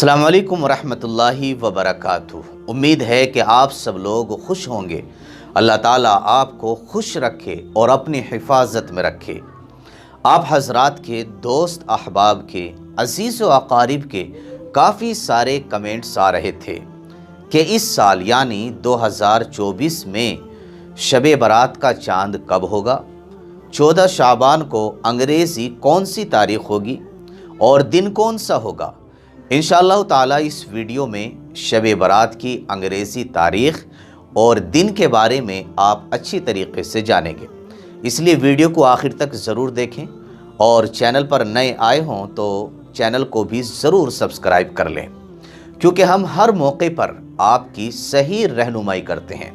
السلام علیکم ورحمۃ اللہ وبرکاتہ۔ امید ہے کہ آپ سب لوگ خوش ہوں گے۔ اللہ تعالیٰ آپ کو خوش رکھے اور اپنی حفاظت میں رکھے۔ آپ حضرات کے دوست احباب کے عزیز و اقارب کے کافی سارے کمنٹس آ رہے تھے کہ اس سال یعنی 2024 میں شب برات کا چاند کب ہوگا، 14 شعبان کو انگریزی کون سی تاریخ ہوگی اور دن کون سا ہوگا۔ انشاءاللہ تعالیٰ اس ویڈیو میں شب برات کی انگریزی تاریخ اور دن کے بارے میں آپ اچھی طریقے سے جانیں گے، اس لیے ویڈیو کو آخر تک ضرور دیکھیں اور چینل پر نئے آئے ہوں تو چینل کو بھی ضرور سبسکرائب کر لیں، کیونکہ ہم ہر موقع پر آپ کی صحیح رہنمائی کرتے ہیں۔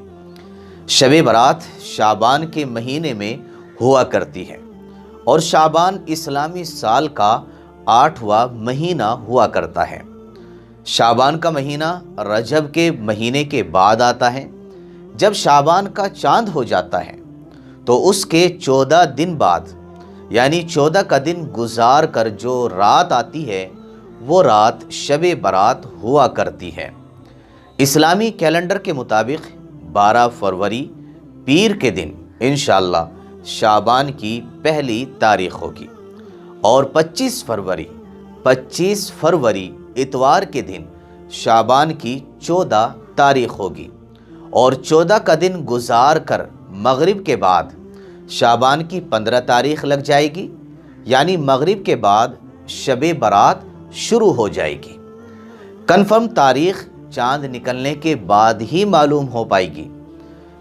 شب برات شعبان کے مہینے میں ہوا کرتی ہے اور شعبان اسلامی سال کا 8واں مہینہ ہوا کرتا ہے۔ شعبان کا مہینہ رجب کے مہینے کے بعد آتا ہے۔ جب شعبان کا چاند ہو جاتا ہے تو اس کے 14 دن بعد یعنی 14 کا دن گزار کر جو رات آتی ہے وہ رات شب برات ہوا کرتی ہے۔ اسلامی کیلنڈر کے مطابق 12 فروری پیر کے دن انشاءاللہ شعبان کی پہلی تاریخ ہوگی اور 25 فروری اتوار کے دن شعبان کی 14 تاریخ ہوگی اور 14 کا دن گزار کر مغرب کے بعد شعبان کی 15 تاریخ لگ جائے گی، یعنی مغرب کے بعد شب برات شروع ہو جائے گی۔ کنفرم تاریخ چاند نکلنے کے بعد ہی معلوم ہو پائے گی۔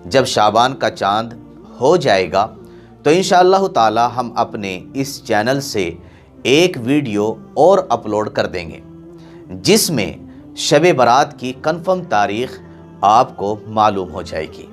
جب شعبان کا چاند ہو جائے گا تو انشاءاللہ تعالی ہم اپنے اس چینل سے ایک ویڈیو اور اپلوڈ کر دیں گے جس میں شب برات کی کنفرم تاریخ آپ کو معلوم ہو جائے گی۔